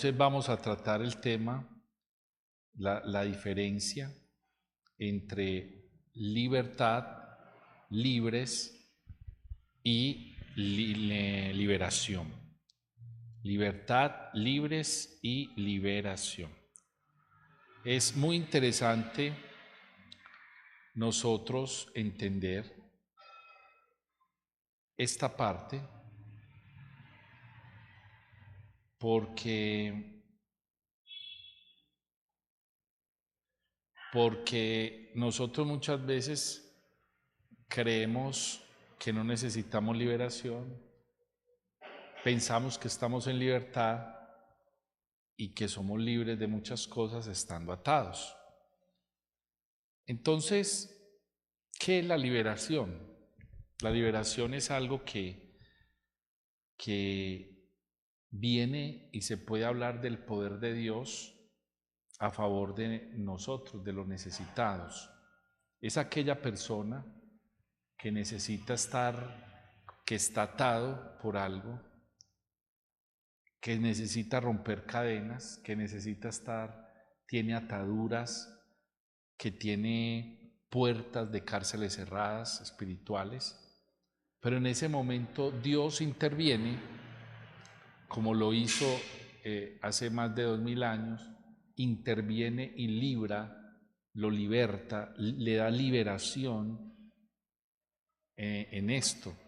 Entonces vamos a tratar el tema, la diferencia entre libertad, libres y liberación. Libertad, libres y liberación. Es muy interesante nosotros entender esta parte porque nosotros muchas veces creemos que no necesitamos liberación, pensamos que estamos en libertad y que somos libres de muchas cosas estando atados. Entonces, ¿qué es la liberación? La liberación es algo que viene y se puede hablar del poder de Dios a favor de nosotros, de los necesitados. Es aquella persona que necesita que está atado por algo, que necesita romper cadenas, que necesita tiene ataduras, que tiene puertas de cárceles cerradas espirituales, pero en ese momento Dios interviene, como lo hizo hace más de 2000 años, interviene y lo liberta, le da liberación en esto.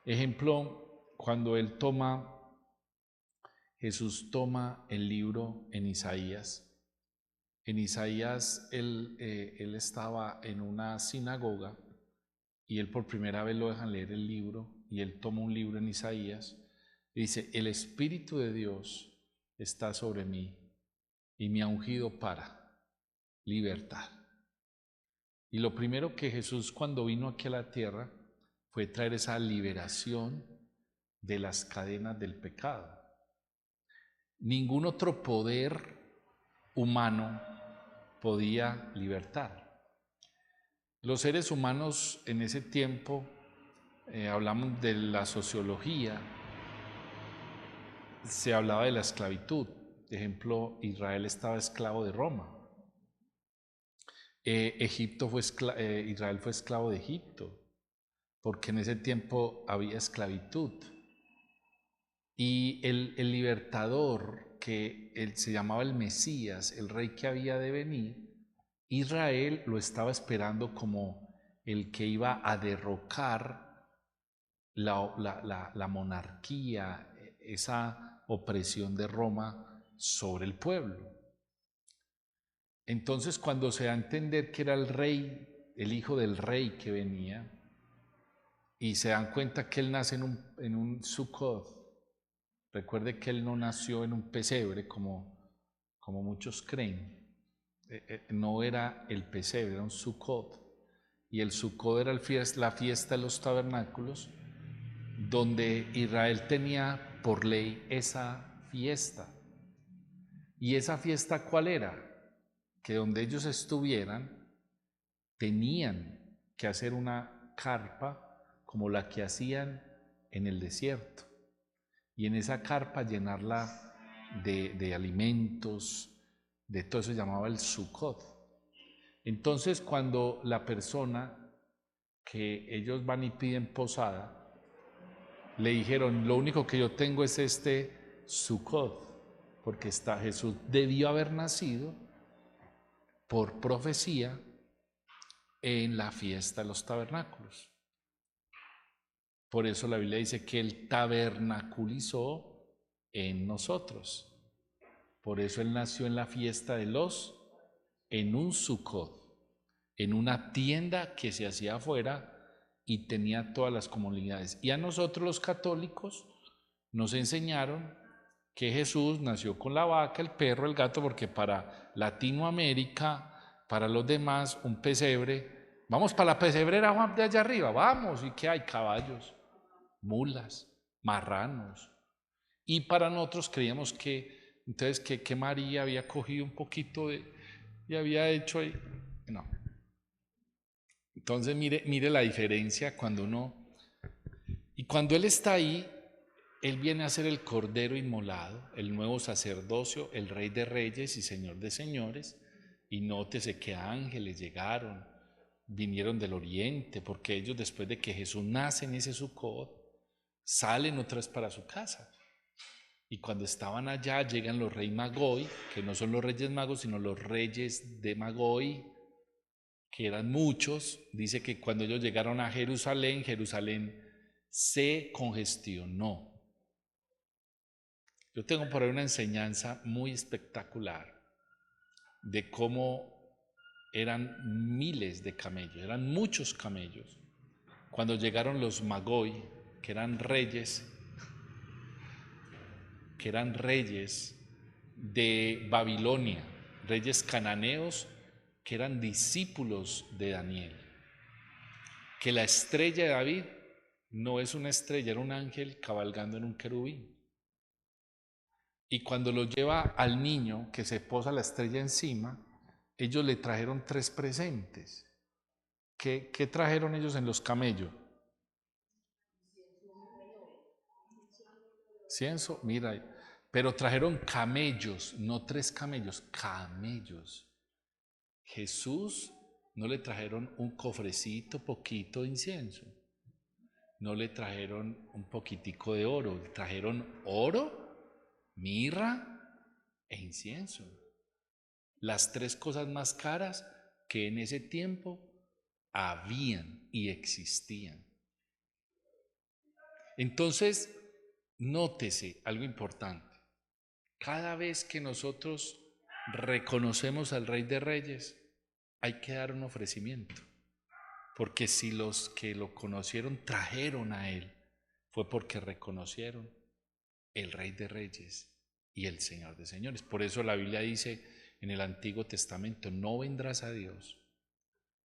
Ejemplo, cuando Jesús toma el libro en Isaías. En Isaías él estaba en una sinagoga y él por primera vez lo dejan leer el libro y él toma un libro en Isaías y dice: el Espíritu de Dios está sobre mí y me ha ungido para libertar. Y lo primero que Jesús, cuando vino aquí a la tierra, fue traer esa liberación de las cadenas del pecado. Ningún otro poder humano podía libertar. Los seres humanos en ese tiempo, hablamos de la sociología, se hablaba de la esclavitud. Por ejemplo, Israel estaba esclavo de Roma. Israel fue esclavo de Egipto, porque en ese tiempo había esclavitud. Y el libertador, que se llamaba el Mesías, el rey que había de venir, Israel lo estaba esperando como el que iba a derrocar la monarquía, esa opresión de Roma sobre el pueblo. Entonces, cuando se da a entender que era el rey, el hijo del rey que venía, y se dan cuenta que él nace en un Sukkot. Recuerde que él no nació en un pesebre como muchos creen. No era el pesebre, era un Sukkot. Y el Sukkot era la fiesta de los tabernáculos, donde Israel tenía por ley esa fiesta. ¿Y esa fiesta cuál era? Que donde ellos estuvieran, tenían que hacer una carpa como la que hacían en el desierto. Y en esa carpa llenarla de alimentos, de todo eso se llamaba el Sukkot. Entonces, cuando la persona que ellos van y piden posada, le dijeron: lo único que yo tengo es este Sukkot, porque Jesús debió haber nacido por profecía en la fiesta de los tabernáculos. Por eso la Biblia dice que Él tabernaculizó en nosotros. Por eso Él nació en la fiesta en un Sukkot, en una tienda que se hacía afuera y tenía todas las comunidades. Y a nosotros los católicos nos enseñaron que Jesús nació con la vaca, el perro, el gato, porque para Latinoamérica, para los demás, un pesebre, vamos para la pesebrera de allá arriba, vamos, y que hay caballos, mulas, marranos. Y para nosotros creíamos que entonces que María había cogido un poquito y había hecho ahí. No. Entonces mire la diferencia cuando él está ahí, Él viene a ser el Cordero inmolado, el nuevo sacerdocio, el Rey de Reyes y Señor de Señores. Y nótese que ángeles llegaron, vinieron del oriente, porque ellos después de que Jesús nace en ese Sucot, salen otras para su casa. Y cuando estaban allá llegan los reyes Magoi, que no son los reyes magos, sino los reyes de Magoi, que eran muchos. Dice que cuando ellos llegaron a Jerusalén, Jerusalén se congestionó. Yo tengo por ahí una enseñanza muy espectacular de cómo eran miles de camellos, eran muchos camellos. Cuando llegaron los Magoi, que eran reyes de Babilonia, reyes cananeos que eran discípulos de Daniel. Que la estrella de David no es una estrella, era un ángel cabalgando en un querubín. Y cuando lo lleva al niño, que se posa la estrella encima, ellos le trajeron 3 presentes. ¿Qué trajeron ellos en los camellos? Cienzo, mira, pero trajeron camellos, no 3 camellos, camellos. Jesús no le trajeron un cofrecito, poquito de incienso. No le trajeron un poquitico de oro, le trajeron oro, mirra e incienso. Las 3 cosas más caras que en ese tiempo habían y existían. Entonces, nótese algo importante. Cada vez que nosotros reconocemos al Rey de Reyes, hay que dar un ofrecimiento. Porque si los que lo conocieron trajeron a Él, fue porque reconocieron el Rey de Reyes y el Señor de Señores. Por eso la Biblia dice en el Antiguo Testamento, no vendrás a Dios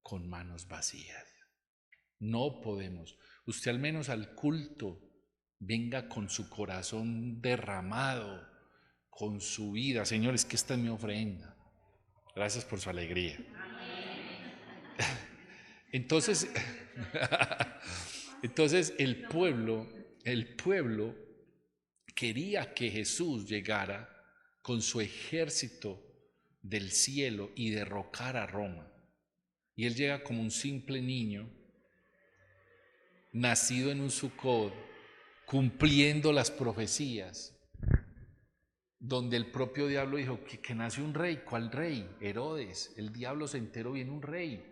con manos vacías. No podemos. Usted al menos al culto venga con su corazón derramado, con su vida. Señor, es que esta es mi ofrenda. Gracias por su alegría. Entonces, entonces el pueblo quería que Jesús llegara con su ejército del cielo y derrocara a Roma. Y él llega como un simple niño, nacido en un Sucot, cumpliendo las profecías, donde el propio diablo dijo que nace un rey. ¿Cuál rey? Herodes. El diablo se enteró, viene un rey.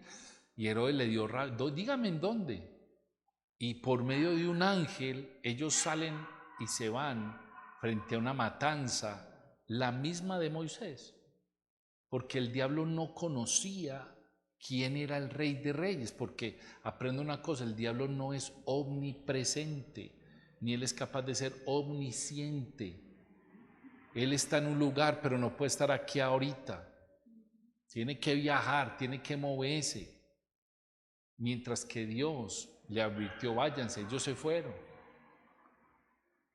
Y Herodes le dio rabia, dígame en dónde. Y por medio de un ángel, ellos salen y se van frente a una matanza, la misma de Moisés, porque el diablo no conocía quién era el Rey de Reyes, porque aprende una cosa, el diablo no es omnipresente, ni él es capaz de ser omnisciente. Él está en un lugar, pero no puede estar aquí ahorita. Tiene que viajar, tiene que moverse. Mientras que Dios le advirtió, váyanse, ellos se fueron.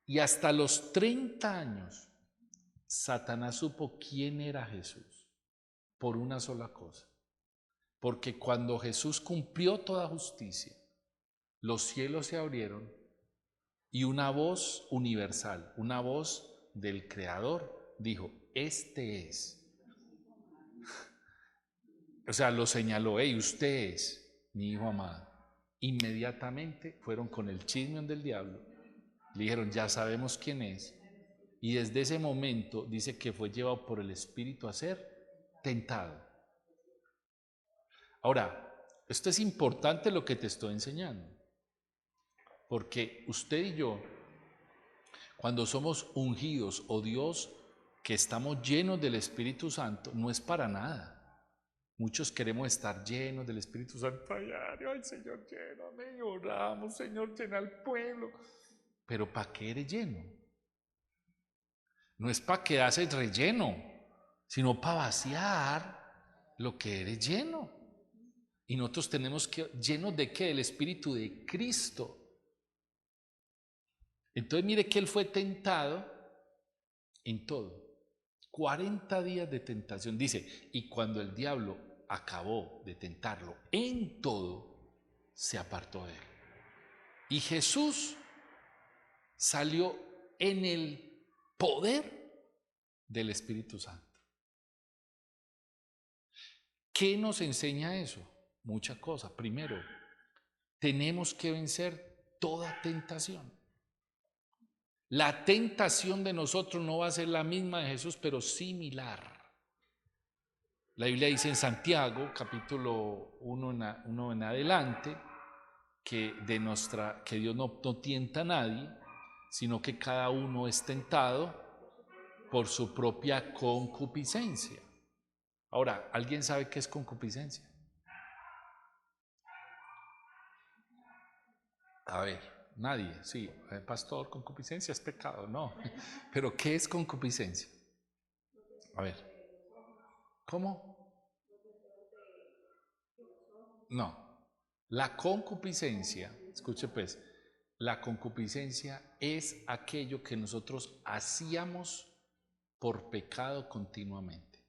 Y hasta los 30 años, Satanás supo quién era Jesús, por una sola cosa. Porque cuando Jesús cumplió toda justicia, los cielos se abrieron y una voz universal, una voz del Creador, dijo, este es. O sea, lo señaló, hey, usted es mi hijo amado. Inmediatamente fueron con el chisme del diablo, le dijeron, ya sabemos quién es. Y desde ese momento dice que fue llevado por el Espíritu a ser tentado. Ahora, esto es importante lo que te estoy enseñando, porque usted y yo, cuando somos ungidos o Dios, que estamos llenos del Espíritu Santo, no es para nada. Muchos queremos estar llenos del Espíritu Santo. Ay, Señor, lléname, oramos, Señor, llena al pueblo. Pero ¿para qué eres lleno? No es para quedarse relleno, sino para vaciar lo que eres lleno. Y nosotros tenemos que, ¿llenos de qué? Del Espíritu de Cristo. Entonces mire que él fue tentado en todo. 40 días de tentación. Dice, y cuando el diablo acabó de tentarlo en todo, se apartó de él. Y Jesús salió en el poder del Espíritu Santo. ¿Qué nos enseña eso? Muchas cosas. Primero, tenemos que vencer toda tentación. La tentación de nosotros no va a ser la misma de Jesús, pero similar. La Biblia dice en Santiago, capítulo 1 en adelante, que Dios no tienta a nadie, sino que cada uno es tentado por su propia concupiscencia. Ahora, ¿alguien sabe qué es concupiscencia? A ver, nadie, sí, pastor, concupiscencia es pecado, no. Pero ¿qué es concupiscencia? A ver, ¿cómo? No. La concupiscencia, escuche pues, la concupiscencia es aquello que nosotros hacíamos por pecado continuamente.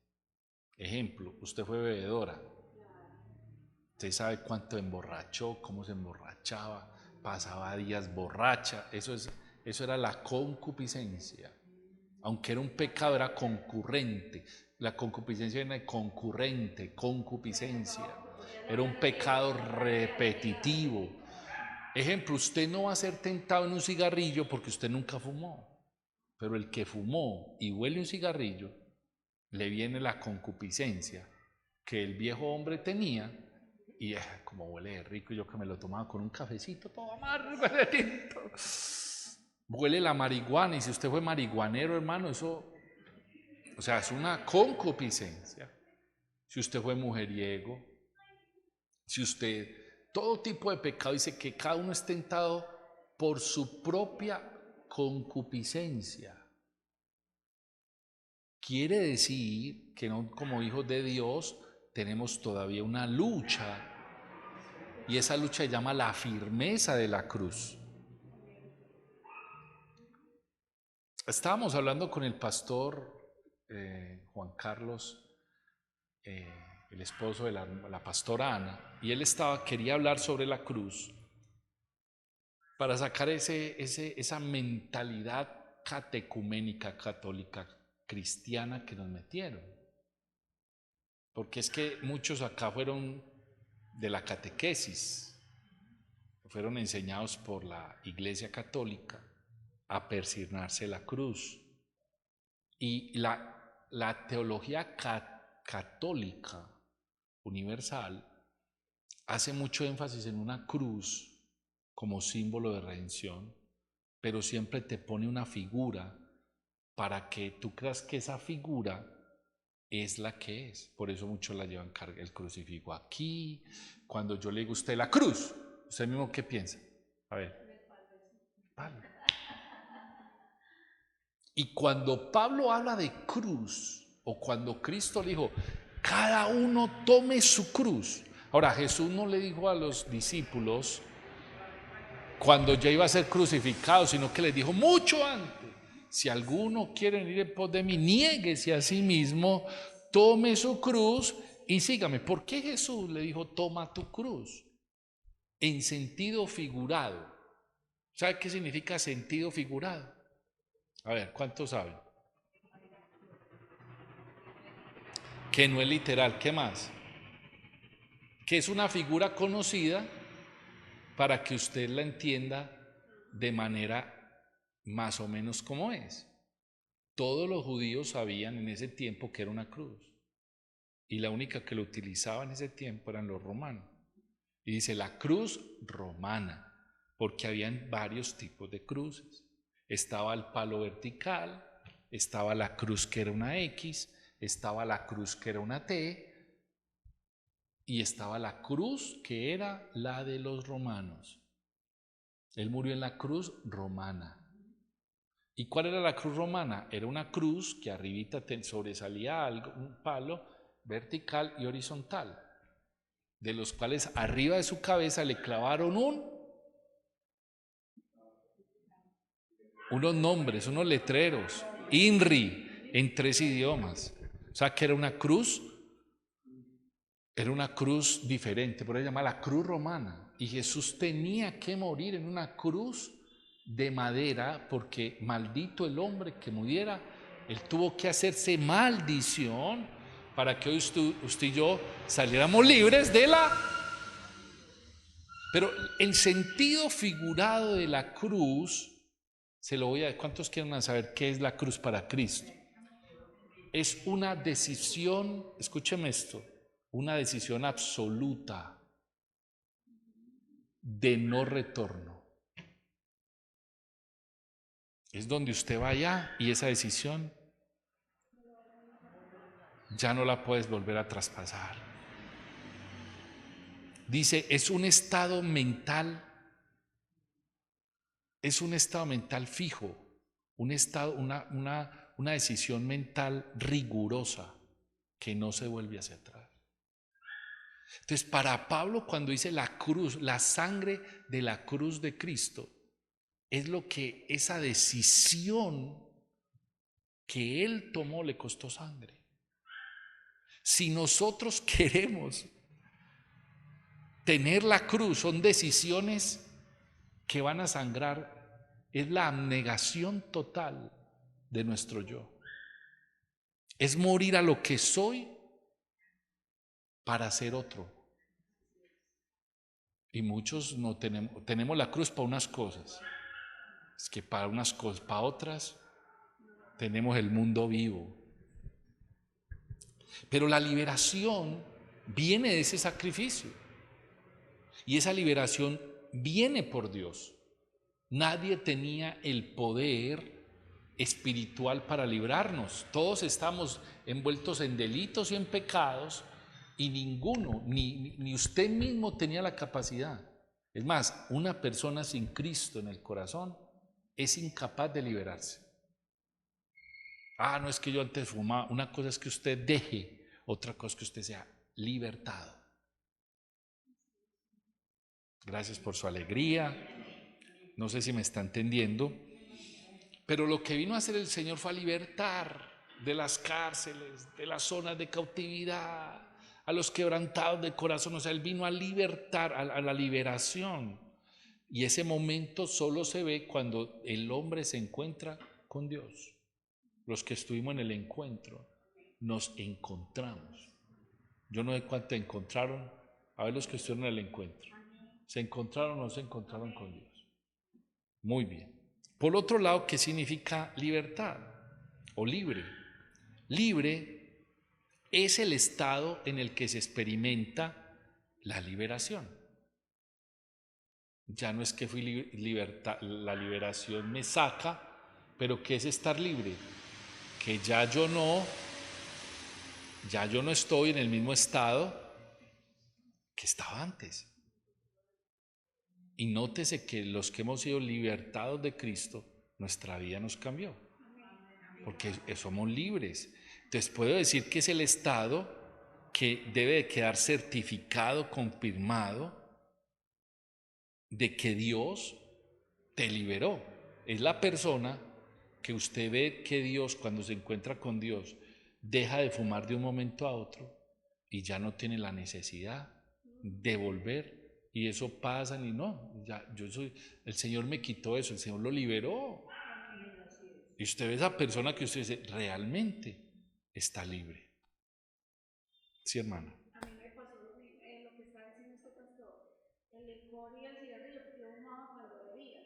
Ejemplo, usted fue bebedora. Usted sabe cuánto emborrachó, cómo se emborrachaba, pasaba días borracha. Eso era la concupiscencia. Aunque era un pecado, era concurrente. La concupiscencia era concurrente, concupiscencia. Era un pecado repetitivo. Ejemplo, usted no va a ser tentado en un cigarrillo porque usted nunca fumó. Pero el que fumó y huele un cigarrillo, le viene la concupiscencia que el viejo hombre tenía. Y como huele de rico, yo que me lo tomaba con un cafecito todo amargo, huele la marihuana. Y si usted fue marihuanero, hermano, eso, o sea, es una concupiscencia. Si usted fue mujeriego, si usted, todo tipo de pecado, dice que cada uno es tentado por su propia concupiscencia. Quiere decir que no, como hijos de Dios tenemos todavía una lucha, y esa lucha se llama la firmeza de la cruz. Estábamos hablando con el pastor Juan Carlos, el esposo de la pastora Ana, y él quería hablar sobre la cruz para sacar esa mentalidad catecuménica, católica, cristiana que nos metieron. Porque es que muchos acá fueron de la catequesis, fueron enseñados por la Iglesia Católica a persignarse la cruz. Y la teología católica universal hace mucho énfasis en una cruz como símbolo de redención, pero siempre te pone una figura para que tú creas que esa figura es la que es. Por eso muchos la llevan el crucifijo aquí. Cuando yo le digo a usted la cruz, ¿usted mismo qué piensa? A ver. Pablo. Y cuando Pablo habla de cruz, o cuando Cristo le dijo, cada uno tome su cruz. Ahora, Jesús no le dijo a los discípulos cuando ya iba a ser crucificado, sino que les dijo mucho antes, si alguno quiere venir en pos de mí, niéguese a sí mismo, tome su cruz y sígame. ¿Por qué Jesús le dijo, toma tu cruz? En sentido figurado. ¿Sabe qué significa sentido figurado? A ver, ¿cuántos saben? Que no es literal. ¿Qué más? Que es una figura conocida para que usted la entienda de manera más o menos como es. Todos los judíos sabían en ese tiempo que era una cruz, y la única que lo utilizaba en ese tiempo eran los romanos. Y dice la cruz romana, porque habían varios tipos de cruces. Estaba el palo vertical, estaba la cruz que era una X, estaba la cruz que era una T, y estaba la cruz que era la de los romanos. Él murió en la cruz romana. ¿Y cuál era la cruz romana? Era una cruz que arribita sobresalía algo, un palo vertical y horizontal, de los cuales arriba de su cabeza le clavaron unos nombres, unos letreros, INRI, en 3 idiomas. O sea que era una cruz diferente, por eso se llama la cruz romana. Y Jesús tenía que morir en una cruz de madera, porque maldito el hombre que muriera. Él tuvo que hacerse maldición para que hoy usted y yo saliéramos libres de la... Pero el sentido figurado de la cruz, se lo voy a... ¿Cuántos quieren saber qué es la cruz para Cristo? Es una decisión, escúcheme esto, una decisión absoluta de no retorno. Es donde usted va allá y esa decisión ya no la puedes volver a traspasar. Dice, es un estado mental fijo, una decisión mental rigurosa que no se vuelve hacia atrás. Entonces, para Pablo, cuando dice la cruz, la sangre de la cruz de Cristo, es lo que esa decisión que él tomó le costó sangre. Si nosotros queremos tener la cruz, son decisiones que van a sangrar, es la abnegación total de nuestro yo. Es morir a lo que soy para ser otro. Y muchos no tenemos la cruz para unas cosas. Es que para unas cosas, para otras, tenemos el mundo vivo. Pero la liberación viene de ese sacrificio. Y esa liberación viene por Dios. Nadie tenía el poder espiritual para librarnos. Todos estamos envueltos en delitos y en pecados y ninguno, ni usted mismo tenía la capacidad. Es más, una persona sin Cristo en el corazón es incapaz de liberarse. No es que yo antes fumaba. Una cosa es que usted deje, otra cosa es que usted sea libertado. Gracias por su alegría. No sé si me está entendiendo. Pero lo que vino a hacer el Señor fue a libertar de las cárceles, de las zonas de cautividad, a los quebrantados de corazón. O sea, Él vino a libertar, a la liberación. Y ese momento solo se ve cuando el hombre se encuentra con Dios. Los que estuvimos en el encuentro, nos encontramos. Yo no sé cuántos encontraron, a ver los que estuvieron en el encuentro. ¿Se encontraron o no se encontraron con Dios? Muy bien. Por otro lado, ¿qué significa libertad o libre? Libre es el estado en el que se experimenta la liberación. Ya no es que la liberación me saca, pero ¿qué es estar libre? Que ya yo no estoy en el mismo estado que estaba antes. Y nótese que los que hemos sido libertados de Cristo, nuestra vida nos cambió, porque somos libres. Entonces puedo decir que es el estado que debe de quedar certificado, confirmado, de que Dios te liberó. Es la persona que usted ve que Dios, cuando se encuentra con Dios, deja de fumar de un momento a otro y ya no tiene la necesidad de volver. Y eso pasa y no, el Señor me quitó eso, el Señor lo liberó. Y usted ve a esa persona que usted dice, realmente está libre. Sí, hermana. A mí me pasó lo que está diciendo este pastor, el licor y el cigarrillo, porque yo fumaba cuando bebía.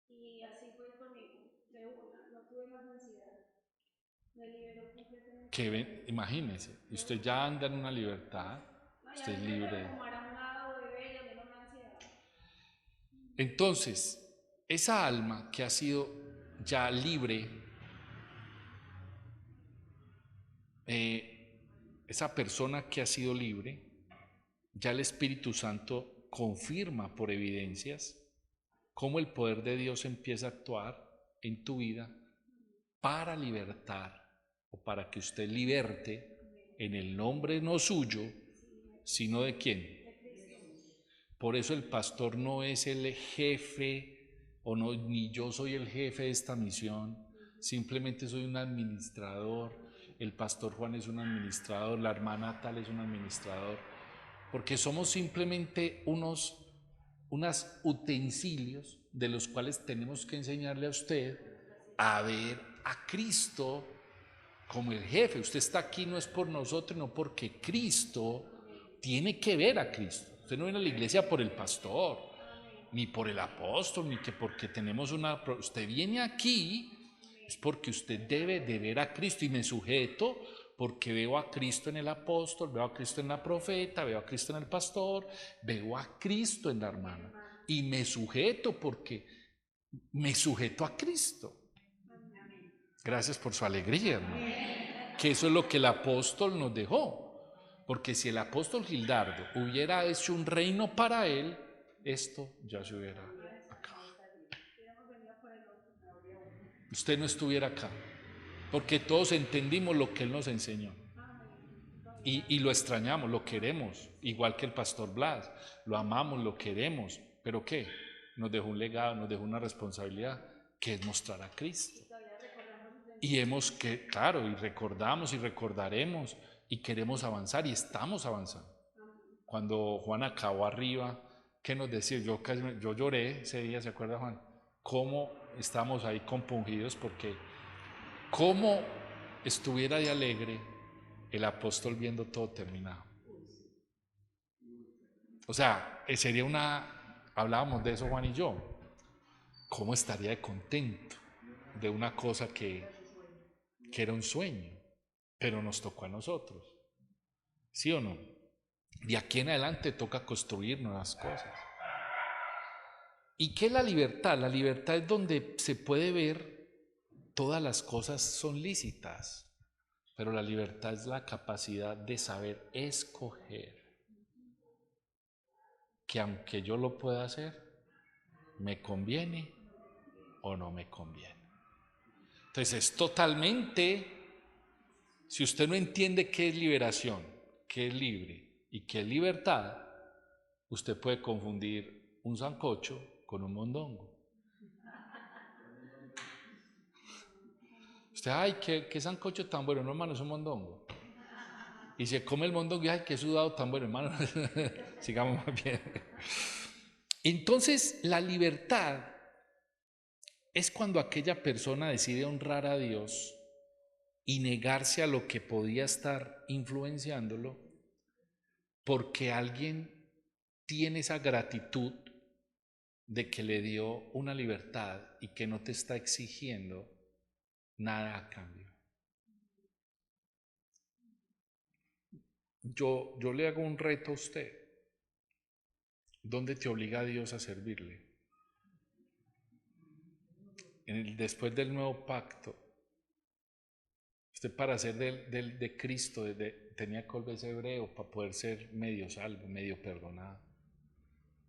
Y así fue conmigo, de una, no tuve más necesidad. Me liberó completamente. Imagínese, usted ya anda en una libertad, No, usted es ya me libre. fumar a un lado, beber y a mí no me da ansiedad. Entonces, esa alma que ha sido ya libre, esa persona que ha sido libre, ya el Espíritu Santo confirma por evidencias cómo el poder de Dios empieza a actuar en tu vida para libertar o para que usted liberte en el nombre no suyo, sino de quién. Por eso el pastor no es el jefe, o no, ni yo soy el jefe de esta misión, simplemente soy un administrador, el pastor Juan es un administrador, la hermana tal es un administrador, porque somos simplemente unos utensilios de los cuales tenemos que enseñarle a usted a ver a Cristo como el jefe. Usted está aquí no es por nosotros, no, porque Cristo tiene que ver a Cristo. Usted no viene a la iglesia por el pastor, ni por el apóstol, ni que porque tenemos una... Usted viene aquí es porque usted debe de ver a Cristo, y me sujeto porque veo a Cristo en el apóstol, veo a Cristo en la profeta, veo a Cristo en el pastor, veo a Cristo en la hermana, y me sujeto porque me sujeto a Cristo. Gracias por su alegría, hermano. Que eso es lo que el apóstol nos dejó. Porque si el apóstol Gildardo hubiera hecho un reino para él, esto ya se hubiera acabado. Usted no estuviera acá. Porque todos entendimos lo que él nos enseñó. Y lo extrañamos, lo queremos. Igual que el pastor Blas. Lo amamos, lo queremos. ¿Pero qué? Nos dejó un legado, nos dejó una responsabilidad, que es mostrar a Cristo. Y hemos que, claro, y recordamos y recordaremos y queremos avanzar y estamos avanzando. Cuando Juan acabó arriba, ¿qué nos decía? Yo lloré ese día, ¿se acuerda, Juan? Cómo estamos ahí compungidos, porque cómo estuviera de alegre el apóstol viendo todo terminado. O sea, sería hablábamos de eso Juan y yo, cómo estaría de contento de una cosa que era un sueño, pero nos tocó a nosotros, ¿sí o no? De aquí en adelante toca construir nuevas cosas. ¿Y qué es la libertad? La libertad es donde se puede ver todas las cosas son lícitas, pero la libertad es la capacidad de saber escoger, que aunque yo lo pueda hacer, me conviene o no me conviene. Entonces es totalmente, si usted no entiende qué es liberación, qué es libre y qué es libertad, usted puede confundir un sancocho con un mondongo. Usted, ay, qué sancocho tan bueno, no, hermano, es un mondongo. Y se come el mondongo y, ay, qué sudado tan bueno, hermano. Sigamos más bien. Entonces, la libertad es cuando aquella persona decide honrar a Dios y negarse a lo que podía estar influenciándolo, porque alguien tiene esa gratitud de que le dio una libertad y que no te está exigiendo nada a cambio. Yo le hago un reto a usted. ¿Dónde te obliga a Dios a servirle? Después del nuevo pacto, usted para ser de Cristo tenía que volverse hebreo para poder ser medio salvo, medio perdonado.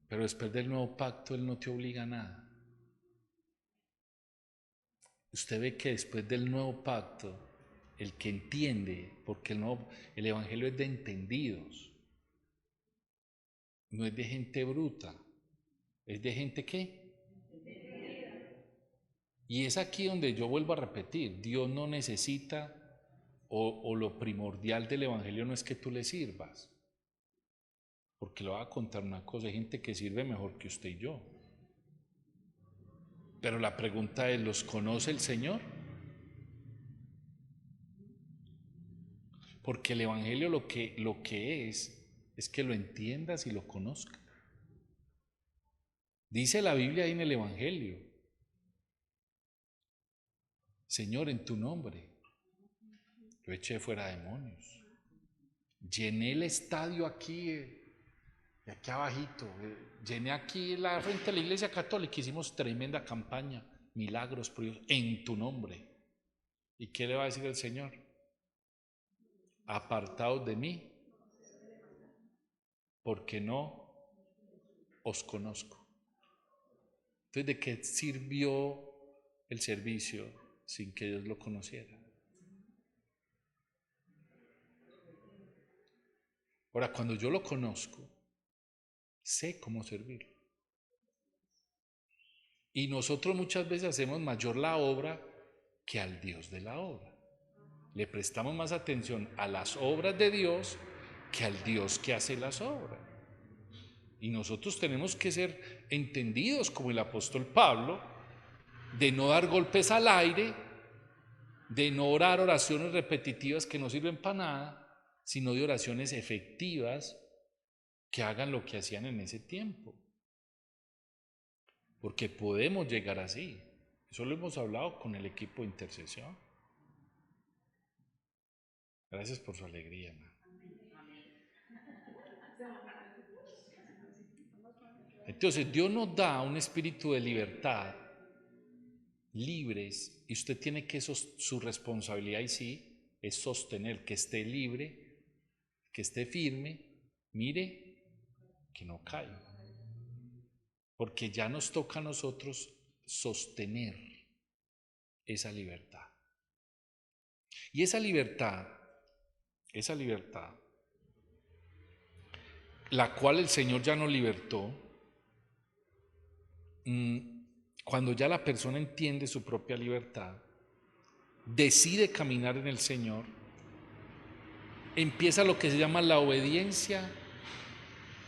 Pero después del nuevo pacto Él no te obliga a nada. Usted ve que después del nuevo pacto, el que entiende, porque el evangelio es de entendidos, no es de gente bruta, es de gente ¿qué? Y es aquí donde yo vuelvo a repetir, Dios no necesita, o lo primordial del evangelio no es que tú le sirvas, porque le voy a contar una cosa, hay gente que sirve mejor que usted y yo. Pero la pregunta es, ¿los conoce el Señor? Porque el evangelio lo que es que lo entiendas y lo conozcas. Dice la Biblia ahí en el evangelio, Señor, en tu nombre yo eché fuera demonios, llené el estadio aquí, de aquí abajito, llené aquí la frente de la iglesia católica, hicimos tremenda campaña, milagros por Dios, en tu nombre. ¿Y qué le va a decir el Señor? Apartaos de mí, porque no os conozco. Entonces, ¿de qué sirvió el servicio sin que Dios lo conociera? Ahora, cuando yo lo conozco, sé cómo servirlo. Y nosotros muchas veces hacemos mayor la obra que al Dios de la obra. Le prestamos más atención a las obras de Dios que al Dios que hace las obras. Y nosotros tenemos que ser entendidos como el apóstol Pablo, de no dar golpes al aire, de no orar oraciones repetitivas que no sirven para nada, sino de oraciones efectivas que hagan lo que hacían en ese tiempo. Porque podemos llegar así. Eso lo hemos hablado con el equipo de intercesión. Gracias por su alegría, hermano. Entonces, Dios nos da un espíritu de libertad, libres, y usted tiene que, su responsabilidad, y sí, es sostener, que esté libre, que esté firme, mire, que no caiga. Porque ya nos toca a nosotros sostener esa libertad. Y esa libertad, la cual el Señor ya nos libertó, cuando ya la persona entiende su propia libertad, decide caminar en el Señor, empieza lo que se llama la obediencia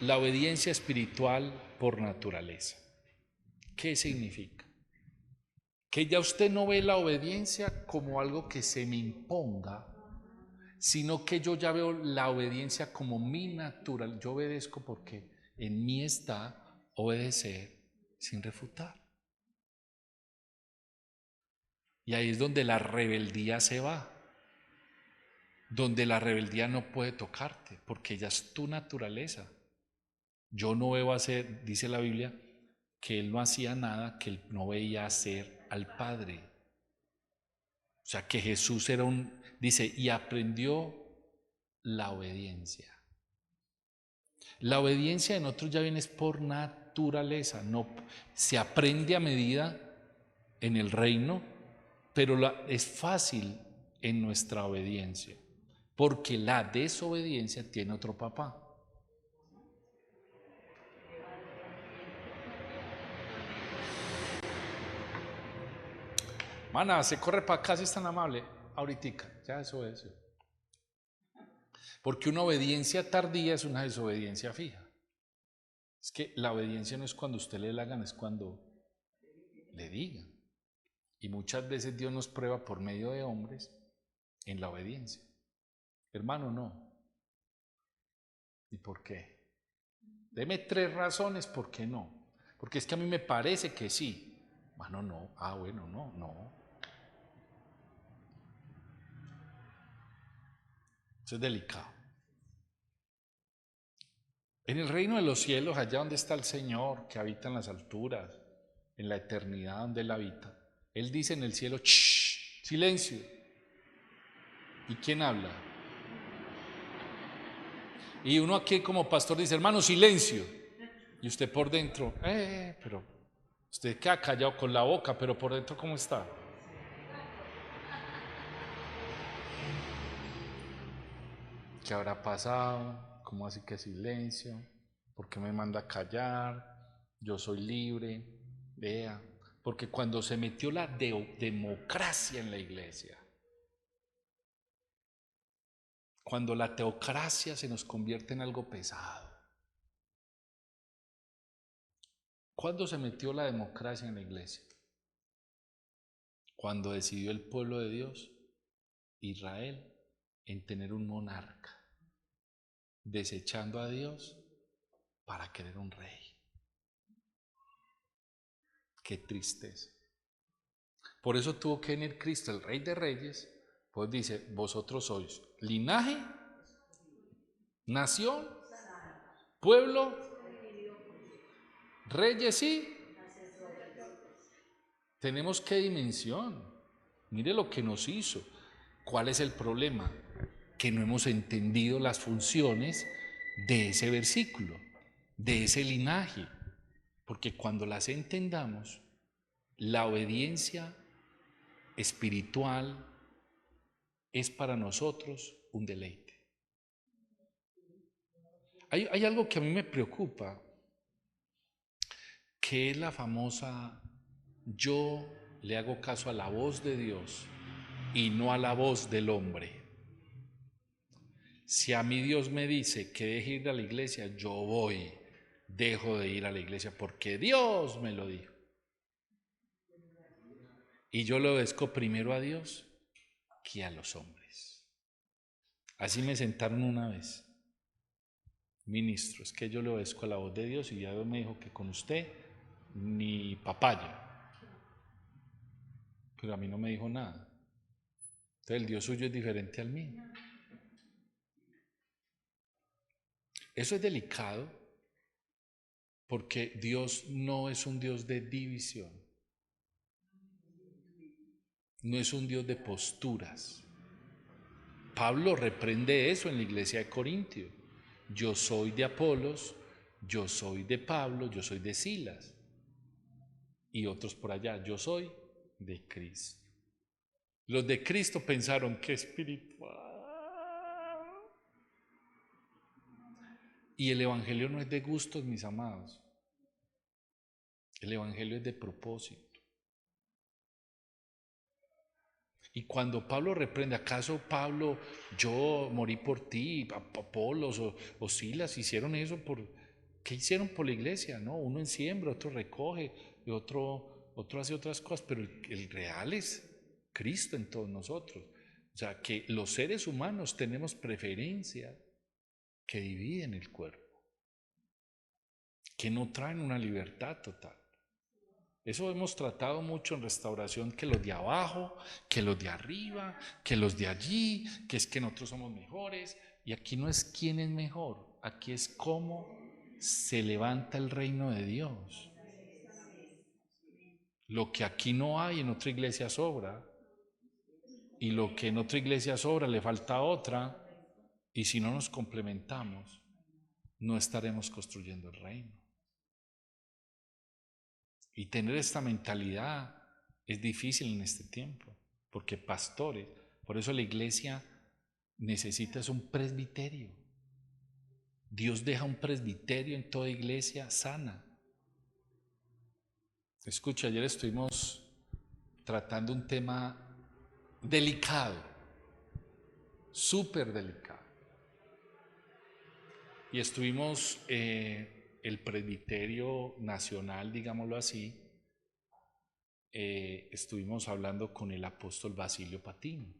espiritual por naturaleza. ¿Qué significa? Que ya usted no ve la obediencia como algo que se me imponga, sino que yo ya veo la obediencia como mi natural. Yo obedezco porque en mí está obedecer sin refutar. Y ahí es donde la rebeldía se va, donde la rebeldía no puede tocarte, porque ya es tu naturaleza. Yo no veo hacer, dice la Biblia, que él no hacía nada que él no veía hacer al Padre. O sea que Jesús era dice, y aprendió la obediencia. La obediencia de nosotros ya viene por naturaleza, no se aprende a medida en el reino, pero es fácil en nuestra obediencia, porque la desobediencia tiene otro papá. Mana, se corre para acá si es tan amable, ahorita, ya eso es. Porque una obediencia tardía es una desobediencia fija. Es que la obediencia no es cuando usted le la gana, es cuando le diga. Y muchas veces Dios nos prueba por medio de hombres en la obediencia. Hermano, no. ¿Y por qué? Deme 3 razones por qué no. Porque es que a mí me parece que sí. Hermano, no. Ah, bueno, no. Eso es delicado. En el reino de los cielos, allá donde está el Señor, que habita en las alturas, en la eternidad donde Él habita, Él dice en el cielo, ¡shh! Silencio. ¿Y quién habla? Y uno aquí como pastor dice, hermano, silencio. Y usted por dentro, pero usted queda callado con la boca, pero por dentro, ¿cómo está? ¿Qué habrá pasado? ¿Cómo así que silencio? ¿Por qué me manda a callar? Yo soy libre. Vea, porque cuando se metió la democracia en la iglesia, cuando la teocracia se nos convierte en algo pesado, ¿cuándo se metió la democracia en la iglesia? Cuando decidió el pueblo de Dios, Israel, en tener un monarca, desechando a Dios para querer un rey. Qué tristeza. Por eso tuvo que venir Cristo, el Rey de Reyes, pues dice, vosotros sois linaje, nación, pueblo, reyes y... Tenemos qué dimensión. Mire lo que nos hizo. ¿Cuál es el problema? Que no hemos entendido las funciones de ese versículo, de ese linaje. Porque cuando las entendamos, la obediencia espiritual es para nosotros un deleite. Hay algo que a mí me preocupa, que es la famosa, yo le hago caso a la voz de Dios y no a la voz del hombre. Si a mí Dios me dice que deje ir a la iglesia, yo voy. dejo de ir a la iglesia porque Dios me lo dijo. Y yo le obedezco primero a Dios que a los hombres. Así me sentaron una vez. Ministro, es que yo le obedezco a la voz de Dios y ya Dios me dijo que con usted ni papaya. Pero a mí no me dijo nada. Entonces el Dios suyo es diferente al mío. Eso es delicado porque Dios no es un Dios de división. No es un Dios de posturas. Pablo reprende eso en la iglesia de Corintio. Yo soy de Apolos, yo soy de Pablo, yo soy de Silas. Y otros por allá, yo soy de Cristo. Los de Cristo pensaron que espiritual. Y el evangelio no es de gustos, mis amados. El evangelio es de propósito. Y cuando Pablo reprende, ¿acaso Pablo, yo morí por ti, Apolos o Silas hicieron eso ¿qué hicieron por la iglesia? No, uno siembra, otro recoge, y otro hace otras cosas, pero el real es Cristo en todos nosotros. O sea, que los seres humanos tenemos preferencias que dividen el cuerpo, que no traen una libertad total. Eso hemos tratado mucho en restauración, que los de abajo, que los de arriba, que los de allí, que es que nosotros somos mejores. Y aquí no es quién es mejor, aquí es cómo se levanta el reino de Dios. Lo que aquí no hay en otra iglesia sobra, y lo que en otra iglesia sobra le falta a otra, y si no nos complementamos, no estaremos construyendo el reino. Y tener esta mentalidad es difícil en este tiempo, porque pastores, por eso la iglesia necesita un presbiterio. Dios deja un presbiterio en toda iglesia sana. Escucha, ayer estuvimos tratando un tema delicado, súper delicado. Y estuvimos, el presbiterio nacional, digámoslo así, estuvimos hablando con el apóstol Basilio Patino.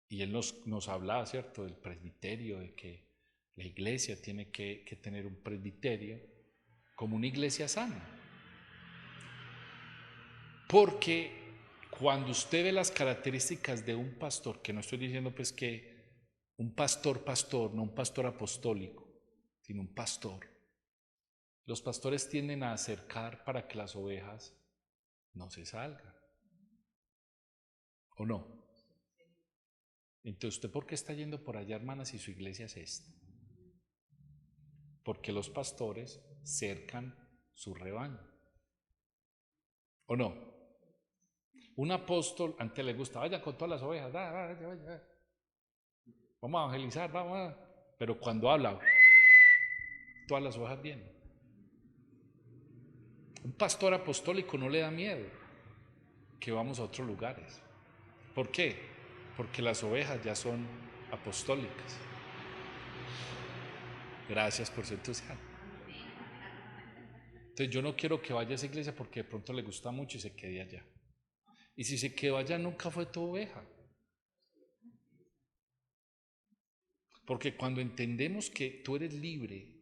Y él nos hablaba, ¿cierto?, del presbiterio, de que la iglesia tiene que tener un presbiterio como una iglesia sana. Porque cuando usted ve las características de un pastor, que no estoy diciendo pues que un pastor, no un pastor apostólico, sino un pastor. Los pastores tienden a acercar para que las ovejas no se salgan. ¿O no? Entonces, ¿usted por qué está yendo por allá, hermanas, si su iglesia es esta? Porque los pastores cercan su rebaño. ¿O no? Un apóstol, antes le gusta, vaya con todas las ovejas, vaya. Vamos a evangelizar, vamos. Pero cuando habla, todas las ovejas vienen. Un pastor apostólico no le da miedo que vamos a otros lugares. ¿Por qué? Porque las ovejas ya son apostólicas. Gracias por su entusiasmo. Entonces yo no quiero que vaya a esa iglesia porque de pronto le gusta mucho y se quede allá. Y si se quedó allá, nunca fue tu oveja. Porque cuando entendemos que tú eres libre,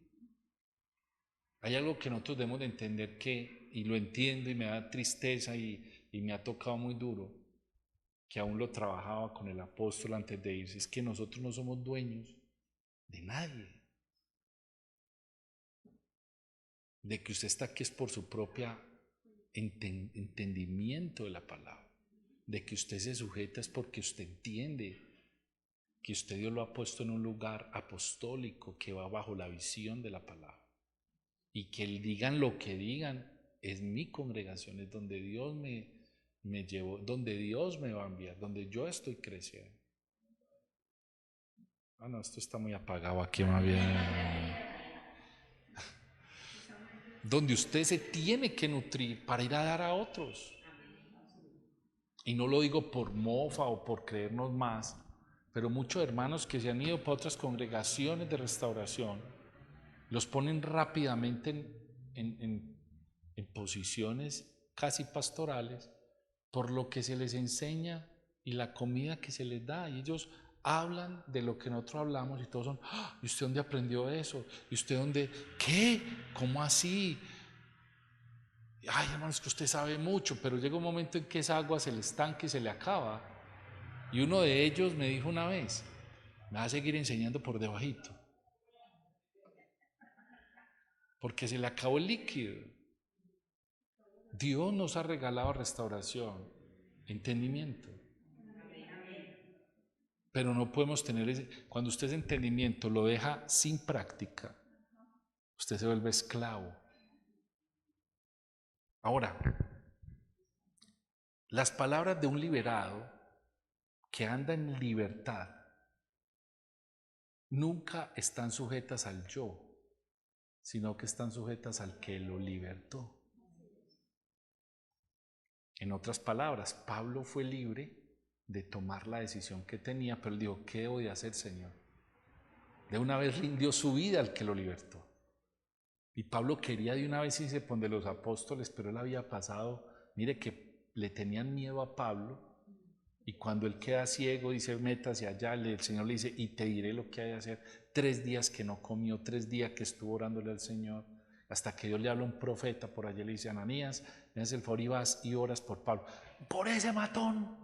hay algo que nosotros debemos de entender y lo entiendo y me da tristeza y me ha tocado muy duro, que aún lo trabajaba con el apóstol antes de irse, es que nosotros no somos dueños de nadie. De que usted está aquí es por su propia entendimiento de la palabra. De que usted se sujeta es porque usted entiende que usted Dios lo ha puesto en un lugar apostólico que va bajo la visión de la palabra. Y que digan lo que digan, es mi congregación, es donde Dios me llevó, donde Dios me va a enviar, donde yo estoy creciendo. No, esto está muy apagado aquí más bien. Donde usted se tiene que nutrir para ir a dar a otros. Y no lo digo por mofa o por creernos más, pero muchos hermanos que se han ido para otras congregaciones de restauración los ponen rápidamente en posiciones casi pastorales por lo que se les enseña y la comida que se les da. Y ellos hablan de lo que nosotros hablamos y todos son, ¿y usted dónde aprendió eso? ¿Y usted dónde? ¿Qué? ¿Cómo así? Ay, hermano, es que usted sabe mucho, pero llega un momento en que esa agua se le estanca y se le acaba. Y uno de ellos me dijo una vez, me va a seguir enseñando por debajito, porque se le acabó el líquido. Dios nos ha regalado restauración, entendimiento. Pero no podemos tener ese. Cuando usted ese entendimiento lo deja sin práctica, usted se vuelve esclavo. Ahora, las palabras de un liberado que anda en libertad nunca están sujetas al yo, sino que están sujetas al que lo libertó. En otras palabras, Pablo fue libre de tomar la decisión que tenía, pero él dijo, ¿qué debo de hacer, Señor? De una vez rindió su vida al que lo libertó. Y Pablo quería de una vez irse por de los apóstoles, pero él había pasado, mire que le tenían miedo a Pablo, y cuando él queda ciego, dice, métase allá, el Señor le dice, y te diré lo que hay que hacer. 3 días que no comió, 3 días que estuvo orándole al Señor, hasta que Dios le habla a un profeta por allá, le dice, Ananías, me haces el favor y vas y oras por Pablo. Por ese matón,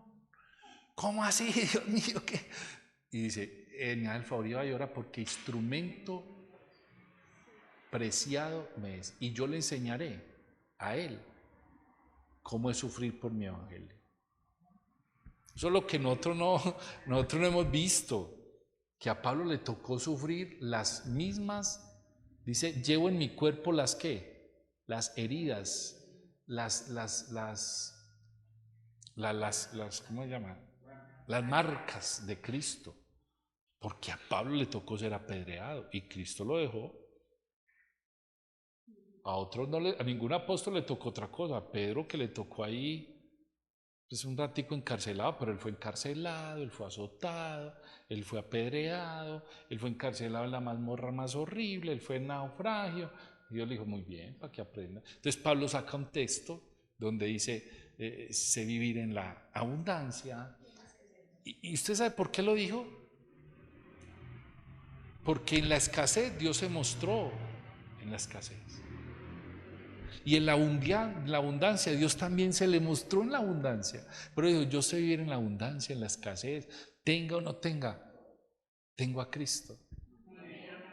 ¿cómo así? Dios mío, ¿qué? Y dice, me hace el favor y va y ora porque instrumento preciado me es, y yo le enseñaré a él cómo es sufrir por mi evangelio. Eso es lo que nosotros no hemos visto, que a Pablo le tocó sufrir las mismas, dice, llevo en mi cuerpo las ¿qué? Las heridas, ¿cómo se llama? Las marcas de Cristo, porque a Pablo le tocó ser apedreado y Cristo lo dejó. A otros a ningún apóstol le tocó otra cosa. A Pedro, que le tocó ahí pues un ratico encarcelado, pero él fue encarcelado, él fue azotado, él fue apedreado, él fue encarcelado en la mazmorra más horrible, él fue en naufragio. Y Dios le dijo, muy bien, para que aprenda. Entonces Pablo saca un texto donde dice, sé vivir en la abundancia. ¿Y usted sabe por qué lo dijo? Porque en la escasez Dios se mostró en la escasez. Y en la abundancia Dios también se le mostró en la abundancia. Pero dijo, yo sé vivir en la abundancia, en la escasez, tenga o no tenga, tengo a Cristo.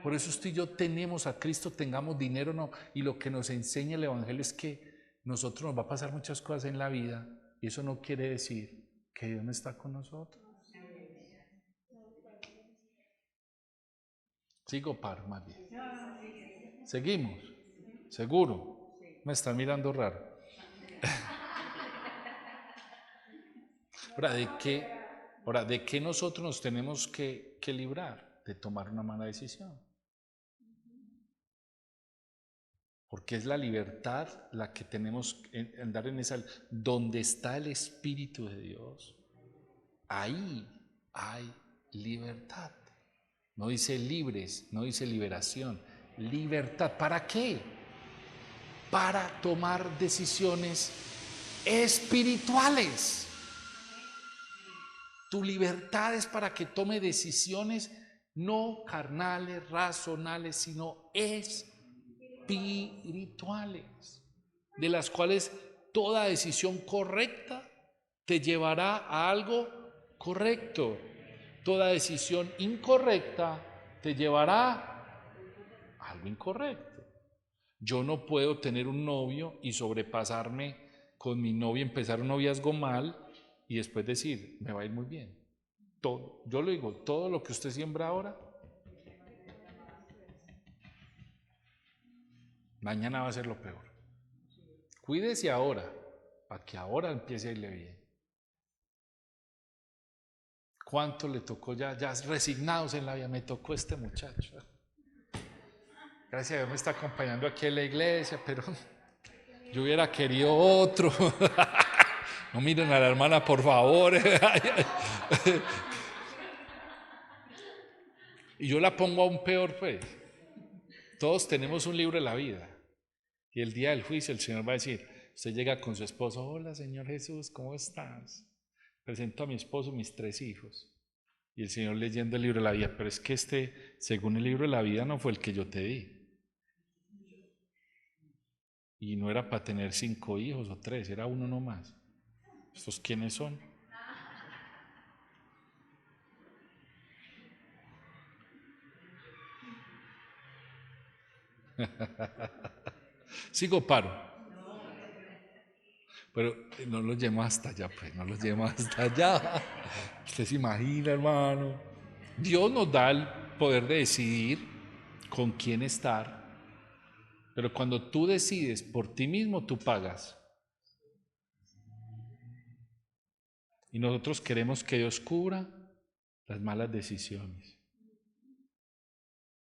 Por eso usted y yo tenemos a Cristo, tengamos dinero o no. Y lo que nos enseña el Evangelio es que nosotros nos va a pasar muchas cosas en la vida. Y eso no quiere decir que Dios no está con nosotros. Sigo paro, más bien. Seguimos. Seguro. Me están mirando raro. Ahora, ¿de qué nosotros nos tenemos que librar? De tomar una mala decisión. Porque es la libertad la que tenemos que andar en esa. Donde está el Espíritu de Dios, ahí hay libertad. No dice libres, no dice liberación. Libertad. ¿Para qué? Para tomar decisiones espirituales. Tu libertad es para que tome decisiones no carnales, racionales, sino espirituales, de las cuales toda decisión correcta te llevará a algo correcto. Toda decisión incorrecta te llevará a algo incorrecto. Yo no puedo tener un novio y sobrepasarme con mi novia, empezar un noviazgo mal y después decir, me va a ir muy bien. Todo, yo le digo, todo lo que usted siembra ahora, mañana va a ser lo peor. Cuídese ahora, para que ahora empiece a irle bien. ¿Cuánto le tocó ya resignados en la vida? Me tocó este muchacho. Gracias a Dios me está acompañando aquí en la iglesia, pero yo hubiera querido otro. No miren a la hermana, por favor. Y yo la pongo aún peor, pues. todos tenemos un libro de la vida. Y el día del juicio el Señor va a decir, usted llega con su esposo, hola Señor Jesús, ¿cómo estás? Presento a mi esposo, mis 3 hijos. Y el Señor leyendo el libro de la vida, pero es que según el libro de la vida, no fue el que yo te di. Y no era para tener 5 hijos o 3, era uno nomás. ¿Estos quiénes son? Sigo paro. Pero no los llevemos hasta allá, pues, no los llevemos hasta allá. Usted se imagina, hermano. Dios nos da el poder de decidir con quién estar, pero cuando tú decides por ti mismo, tú pagas. Y nosotros queremos que Dios cubra las malas decisiones.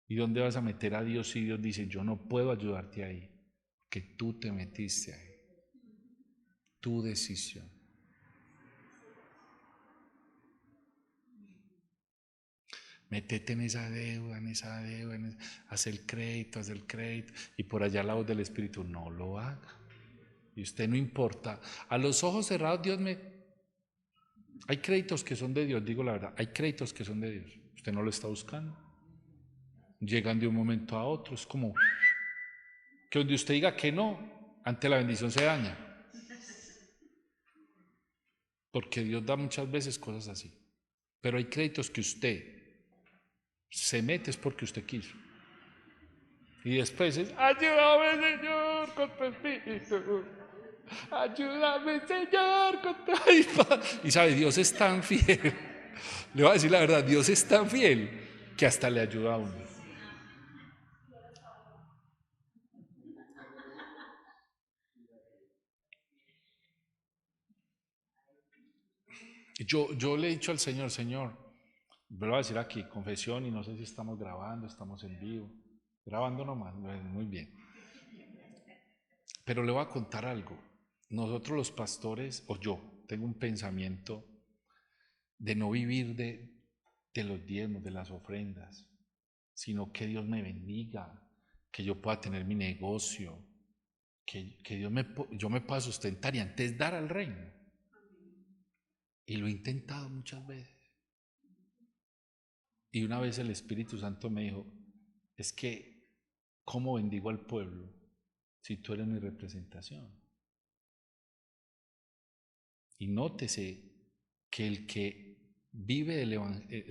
¿Y dónde vas a meter a Dios si Dios dice, yo no puedo ayudarte ahí, que tú te metiste ahí? Tu decisión. Métete en esa deuda, haz el crédito, y por allá la voz del Espíritu, no lo haga. Y usted no importa. A los ojos cerrados Dios Hay créditos que son de Dios, digo la verdad, hay créditos que son de Dios. Usted no lo está buscando. Llegan de un momento a otro, es como que donde usted diga que no, ante la bendición se daña. Porque Dios da muchas veces cosas así. Pero hay créditos que usted se mete es porque usted quiso. Y después es, ayúdame Señor con tu espíritu. Ayúdame Señor con tu espíritu. Y sabe, Dios es tan fiel. Le voy a decir la verdad, Dios es tan fiel que hasta le ayuda a uno. Yo le he dicho al Señor, Señor, me lo voy a decir aquí, confesión, y no sé si estamos grabando, estamos en vivo. Grabando nomás, muy bien. Pero le voy a contar algo. Nosotros los pastores, o yo, tengo un pensamiento de no vivir de los diezmos, de las ofrendas, sino que Dios me bendiga, que yo pueda tener mi negocio, que yo me pueda sustentar y antes dar al reino. Y lo he intentado muchas veces. Y una vez el Espíritu Santo me dijo, es que, ¿cómo bendigo al pueblo si tú eres mi representación? Y nótese que el que vive del evangelio,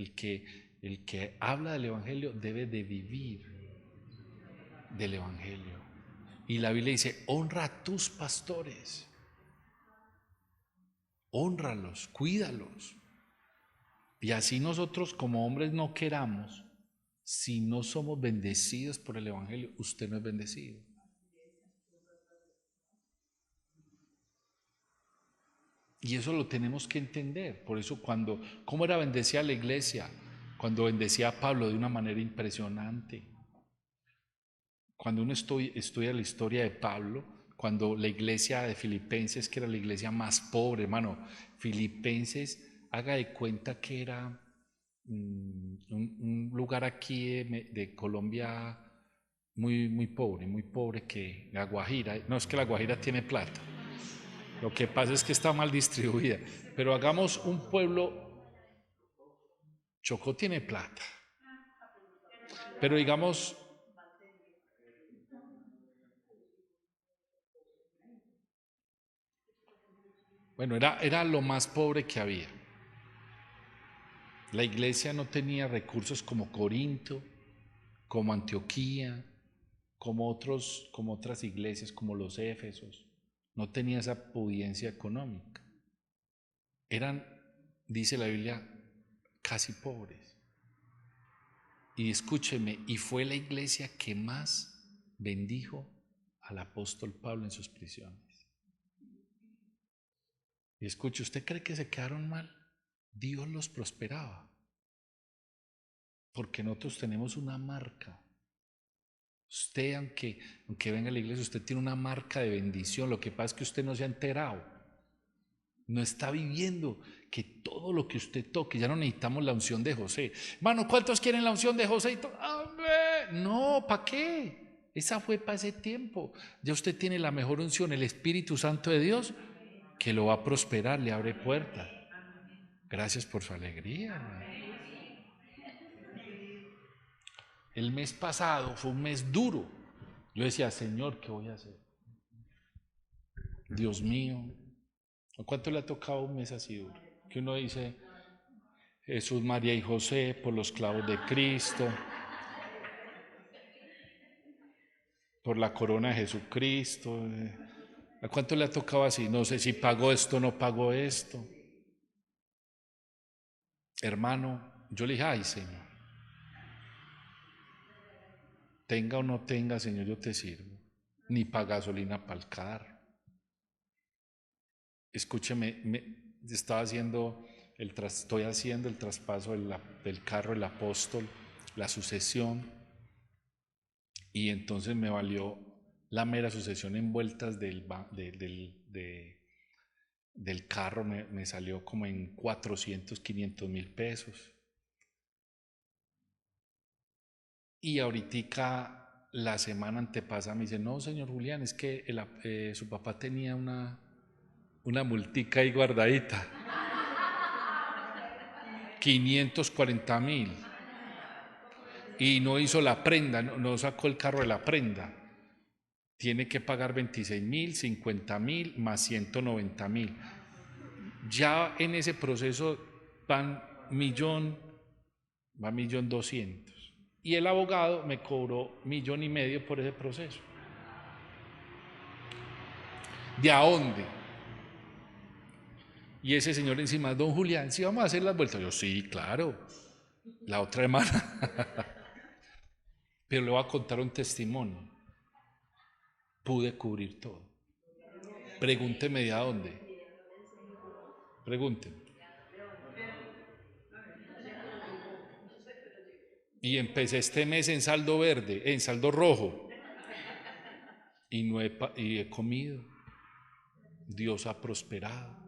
el que habla del evangelio debe de vivir del evangelio. Y la Biblia dice, honra a tus pastores, hónralos, cuídalos. Y así nosotros como hombres no queramos, si no somos bendecidos por el evangelio, usted no es bendecido. Y eso lo tenemos que entender. Por eso ¿cómo era bendecida la iglesia? Cuando bendecía a Pablo de una manera impresionante. Cuando uno estudia la historia de Pablo, cuando la iglesia de Filipenses, que era la iglesia más pobre, hermano, Filipenses, haga de cuenta que era un lugar aquí de Colombia muy pobre, que La Guajira, no es que La Guajira tiene plata. Lo que pasa es que está mal distribuida. Pero hagamos un pueblo, Chocó tiene plata. Pero digamos, bueno, era lo más pobre que había. La iglesia no tenía recursos como Corinto, como Antioquía, como otras iglesias, como los Éfesos. No tenía esa pudiencia económica. Eran, dice la Biblia, casi pobres. Y escúcheme, y fue la iglesia que más bendijo al apóstol Pablo en sus prisiones. Y escuche, ¿usted cree que se quedaron mal? Dios los prosperaba. Porque nosotros tenemos una marca. Usted, aunque venga a la iglesia, usted tiene una marca de bendición. Lo que pasa es que usted no se ha enterado. No está viviendo que todo lo que usted toque, ya no necesitamos la unción de José. Hermano, ¿cuántos quieren la unción de José? No, ¿para qué? Esa fue para ese tiempo. Ya usted tiene la mejor unción, el Espíritu Santo de Dios, que lo va a prosperar, le abre puertas. Gracias por su alegría, hermano. El mes pasado fue un mes duro. Yo decía, Señor, ¿qué voy a hacer? Dios mío. ¿A cuánto le ha tocado un mes así duro? Que uno dice, Jesús, María y José, por los clavos de Cristo, por la corona de Jesucristo. ¿A cuánto le ha tocado así? No sé si pagó esto o no pagó esto. Hermano, yo le dije, ay, Señor, tenga o no tenga, Señor, yo te sirvo. Ni para gasolina para el carro. Escúcheme, estoy haciendo el traspaso del carro, el apóstol, la sucesión, y entonces me valió la mera sucesión en vueltas del carro, me salió como en 400, 500 mil pesos. Y ahorita, la semana antepasada, me dice, no, señor Julián, es que su papá tenía una multica ahí guardadita. 540.000. Y no hizo la prenda, no sacó el carro de la prenda. Tiene que pagar 26.000, 50.000 más 190.000. Ya en ese proceso van 1.200.000. Y el abogado me cobró 1.500.000 por ese proceso. ¿De a dónde? Y ese señor encima, don Julián, ¿sí vamos a hacer las vueltas? Yo, sí, claro, la otra semana. Pero le voy a contar un testimonio. Pude cubrir todo. Pregúnteme de a dónde. Pregúnteme. Y empecé este mes en saldo verde, en saldo rojo. Y no he comido. Dios ha prosperado.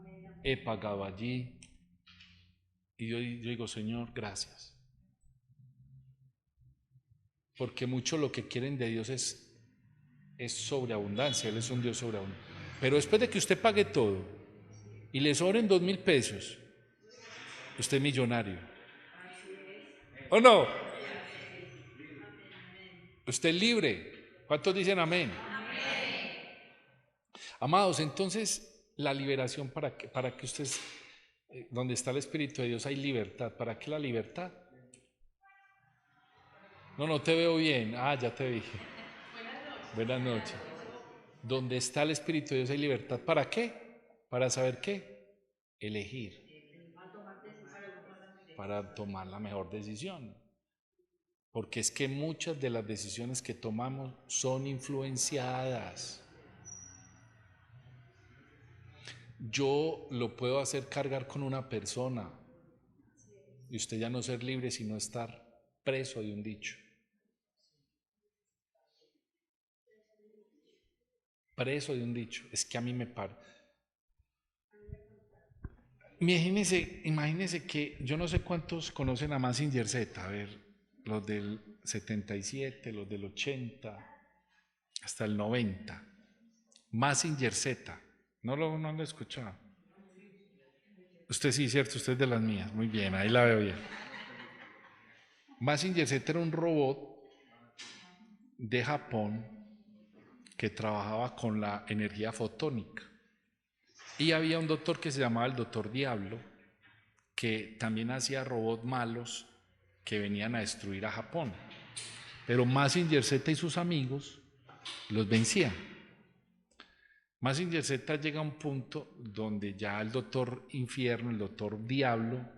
He pagado allí. Y yo digo, Señor, gracias. Porque mucho lo que quieren de Dios es sobreabundancia. Él es un Dios sobreabundante. Pero después de que usted pague todo y le sobren 2.000 pesos, usted es millonario. ¿O no? Usted es libre. ¿Cuántos dicen amén? Amados, entonces la liberación para que ustedes, donde está el Espíritu de Dios hay libertad. ¿Para qué la libertad? No te veo bien. Ah, ya te dije. Buenas noches. Donde está el Espíritu de Dios hay libertad. ¿Para qué? Para saber qué. Elegir. Para tomar la mejor decisión. Porque es que muchas de las decisiones que tomamos son influenciadas. Yo lo puedo hacer cargar con una persona y usted ya no ser libre sino estar preso de un dicho. Preso de un dicho. Es que a mí me para. Imagínese que yo no sé cuántos conocen a Mazinger Z. A ver, los del 77, los del 80, hasta el 90. Mazinger Z. No lo han escuchado. Usted sí, cierto, usted es de las mías. Muy bien, ahí la veo bien. Mazinger Z era un robot de Japón que trabajaba con la energía fotónica. Y había un doctor que se llamaba el Doctor Diablo, que también hacía robots malos que venían a destruir a Japón. Pero Mazinger Z y sus amigos los vencían. Mazinger Z llega a un punto donde ya el Doctor Infierno, el Doctor Diablo,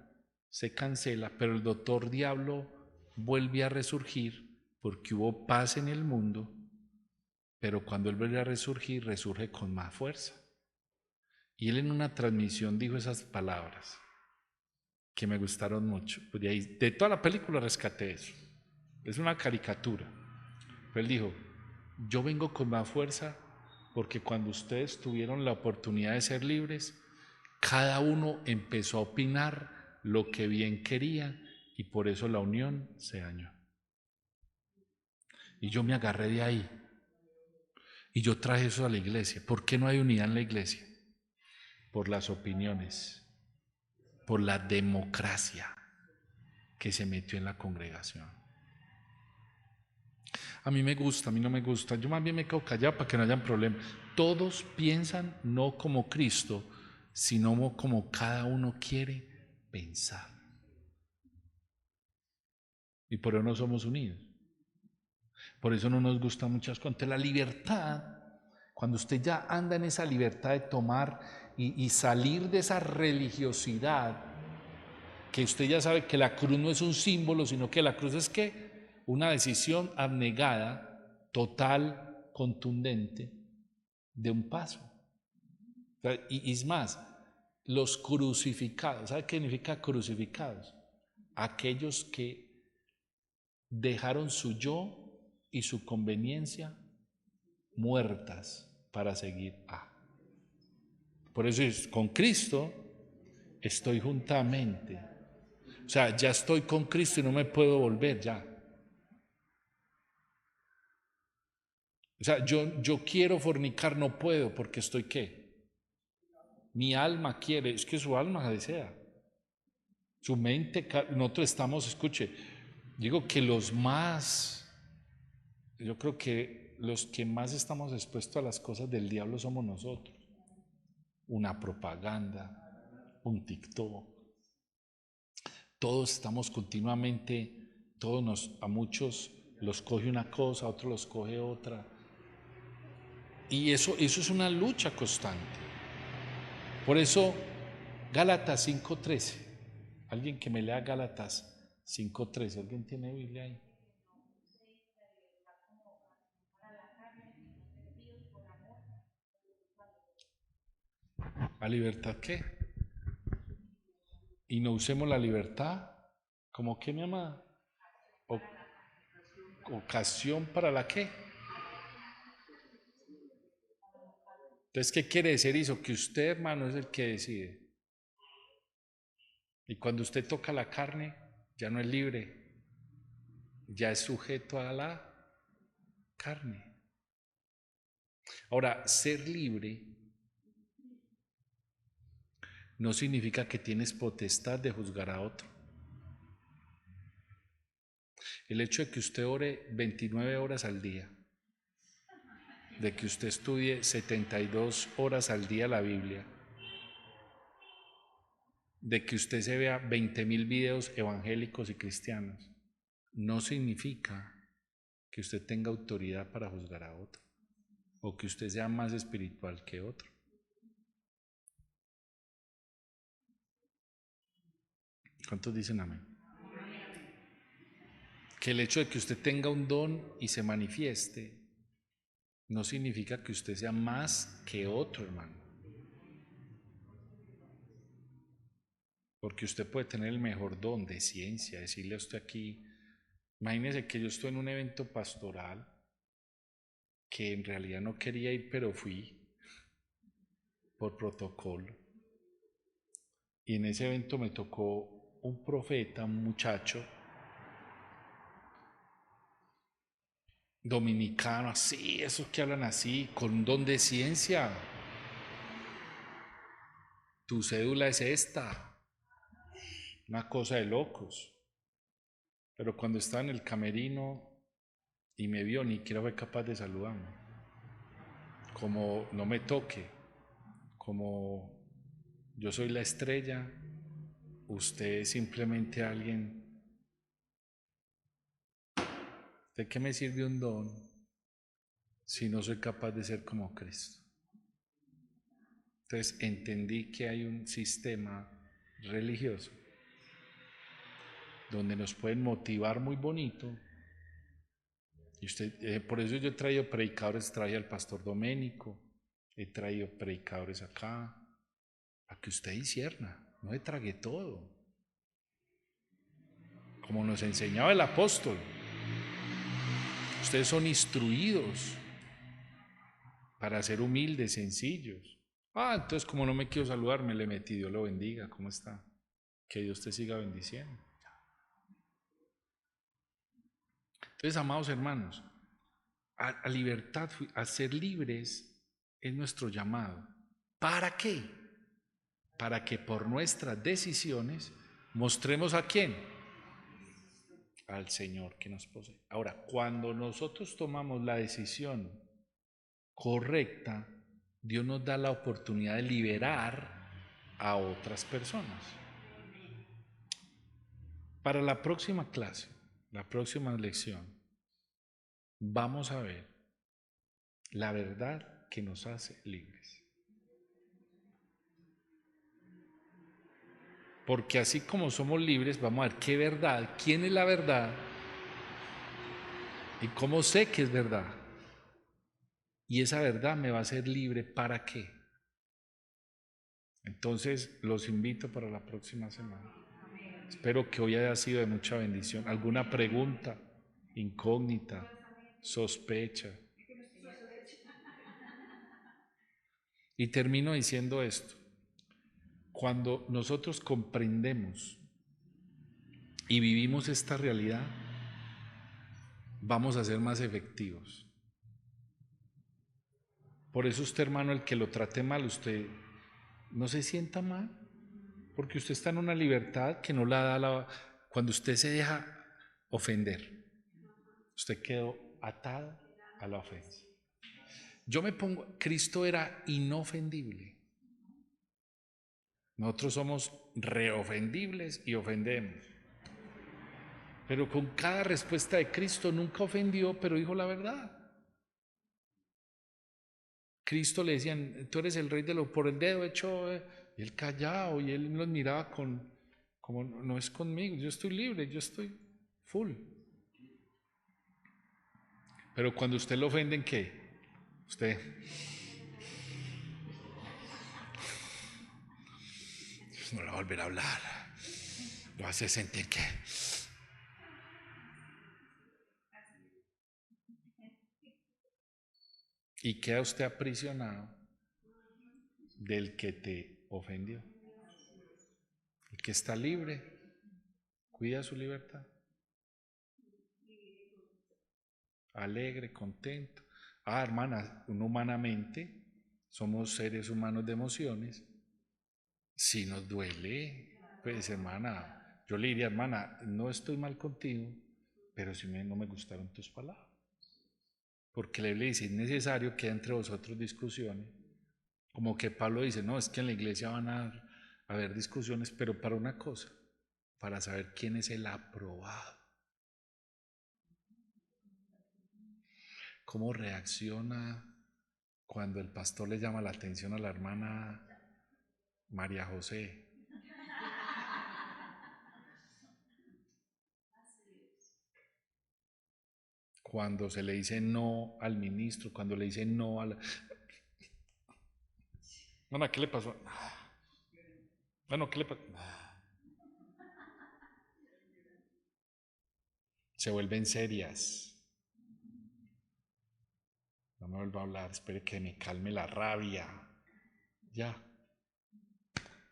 se cancela, pero el Doctor Diablo vuelve a resurgir porque hubo paz en el mundo, pero cuando él vuelve a resurgir, resurge con más fuerza. Y él en una transmisión dijo esas palabras que me gustaron mucho. De toda la película rescaté eso. Es una caricatura. Pero él dijo, yo vengo con más fuerza porque cuando ustedes tuvieron la oportunidad de ser libres, cada uno empezó a opinar lo que bien quería y por eso la unión se dañó. Y yo me agarré de ahí. Y yo traje eso a la iglesia. ¿Por qué no hay unidad en la iglesia? Por las opiniones, por la democracia que se metió en la congregación. A mí me gusta, a mí no me gusta. Yo más bien me quedo callado para que no hayan problemas. Todos piensan no como Cristo, sino como cada uno quiere pensar. Y por eso no somos unidos. Por eso no nos gustan muchas cosas. Entonces, la libertad, cuando usted ya anda en esa libertad de tomar y salir de esa religiosidad, que usted ya sabe que la cruz no es un símbolo, sino que la cruz es ¿qué? Una decisión abnegada, total, contundente, de un paso. Y es más, los crucificados, ¿sabe qué significa crucificados? Aquellos que dejaron su yo y su conveniencia muertas para seguir a. Por eso es, con Cristo estoy juntamente. O sea, ya estoy con Cristo y no me puedo volver ya. O sea, yo quiero fornicar, no puedo porque estoy ¿qué? Mi alma quiere, es que su alma desea. Su mente, nosotros estamos, escuche, digo que yo creo que los que más estamos expuestos a las cosas del diablo somos nosotros. Una propaganda, un TikTok. Todos estamos continuamente, a muchos los coge una cosa, a otros los coge otra. Y eso es una lucha constante. Por eso, Gálatas 5:13. Alguien que me lea Gálatas 5:13. ¿Alguien tiene Biblia ahí? ¿La libertad qué? Y no usemos la libertad como que, mi amada, ocasión para la qué. Entonces, ¿qué quiere decir eso? Que usted, hermano, es el que decide. Y cuando usted toca la carne, ya no es libre, ya es sujeto a la carne. Ahora, ser libre no significa que tienes potestad de juzgar a otro. El hecho de que usted ore 29 horas al día, de que usted estudie 72 horas al día la Biblia, de que usted se vea 20.000 videos evangélicos y cristianos, no significa que usted tenga autoridad para juzgar a otro o que usted sea más espiritual que otro. ¿Cuántos dicen amén? Que el hecho de que usted tenga un don y se manifieste no significa que usted sea más que otro, hermano. Porque usted puede tener el mejor don de ciencia, decirle a usted aquí, imagínese que yo estoy en un evento pastoral que en realidad no quería ir, pero fui por protocolo. Y en ese evento me tocó un profeta, un muchacho dominicano, así, esos que hablan así, con un don de ciencia. Tu cédula es esta, una cosa de locos. Pero cuando estaba en el camerino y me vio, ni siquiera fue capaz de saludarme. Como no me toque, como yo soy la estrella, usted es simplemente alguien. ¿De qué me sirve un don si no soy capaz de ser como Cristo? Entonces entendí que hay un sistema religioso donde nos pueden motivar muy bonito. Y usted, por eso yo he traído predicadores, traje al pastor Doménico, he traído predicadores acá, para que usted discierna, no le trague todo. Como nos enseñaba el apóstol, ustedes son instruidos para ser humildes, sencillos. Entonces como no me quiero saludar, me le metí, Dios lo bendiga, ¿cómo está? Que Dios te siga bendiciendo. Entonces, amados hermanos, a libertad, a ser libres, es nuestro llamado. ¿Para qué? Para que por nuestras decisiones mostremos ¿a quién? Al Señor que nos posee. Ahora, cuando nosotros tomamos la decisión correcta, Dios nos da la oportunidad de liberar a otras personas. Para la próxima clase, la próxima lección, vamos a ver la verdad que nos hace libres. Porque así como somos libres, vamos a ver qué verdad, quién es la verdad y cómo sé que es verdad. Y esa verdad me va a hacer libre, ¿para qué? Entonces, los invito para la próxima semana. Espero que hoy haya sido de mucha bendición. ¿Alguna pregunta, incógnita, sospecha? Y termino diciendo esto. Cuando nosotros comprendemos y vivimos esta realidad, vamos a ser más efectivos. Por eso usted, hermano, el que lo trate mal, usted no se sienta mal, porque usted está en una libertad que no la da cuando usted se deja ofender. Usted quedó atado a la ofensa. Yo me pongo, Cristo era inofendible. Nosotros somos reofendibles y ofendemos. Pero con cada respuesta de Cristo nunca ofendió, pero dijo la verdad. Cristo le decían, tú eres el rey de por el dedo hecho, y él callado, y él los miraba como no es conmigo, yo estoy libre, yo estoy full. Pero cuando usted lo ofende, ¿en qué? Usted no le va a volver a hablar, lo hace sentir que y queda usted aprisionado del que te ofendió. El que está libre cuida su libertad, alegre, contento. Hermana, humanamente somos seres humanos de emociones. Si nos duele, pues hermana, yo le diría, hermana, no estoy mal contigo, pero sí no me gustaron tus palabras. Porque la Biblia dice, es necesario que entre vosotros discusiones. Como que Pablo dice, no, es que en la iglesia van a haber discusiones, pero para una cosa, para saber quién es el aprobado. ¿Cómo reacciona cuando el pastor le llama la atención a la hermana María José? Cuando se le dice no al ministro, cuando le dice no a la... Bueno, ¿qué le pasó? Bueno, ¿qué le pasó? Se vuelven serias. No me vuelva a hablar, espere que me calme la rabia. Ya.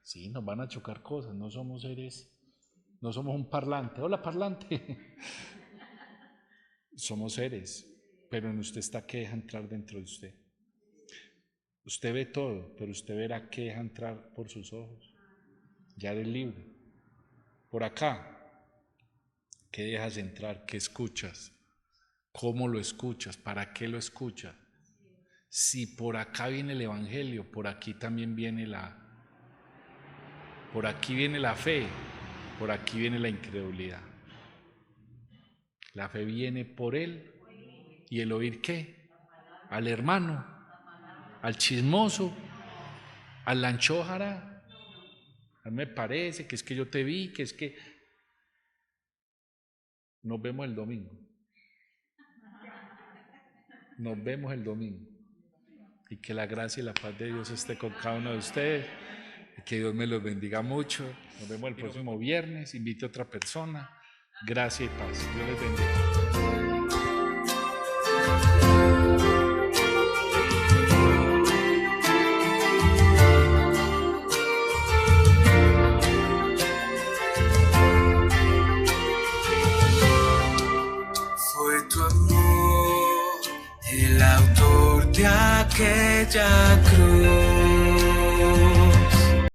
Sí, nos van a chocar cosas, no somos seres, no somos un parlante. Hola, parlante. Somos seres, pero en usted está qué deja entrar dentro de usted. Usted ve todo, pero usted verá qué deja entrar por sus ojos. Ya eres libre. Por acá, ¿qué dejas entrar? ¿Qué escuchas? ¿Cómo lo escuchas? ¿Para qué lo escuchas? Si por acá viene el evangelio, por aquí también viene por aquí viene la fe, por aquí viene la incredulidad. La fe viene por él y el oír ¿qué? Al hermano, al chismoso, al lanchójara. A mí me parece que es que yo te vi, que es que nos vemos el domingo. Nos vemos el domingo. Y que la gracia y la paz de Dios esté con cada uno de ustedes. Y que Dios me los bendiga mucho. Nos vemos el próximo viernes. Invite a otra persona. Gracia y paz. Dios les bendiga. Fue tu amor El autor de aquella cruz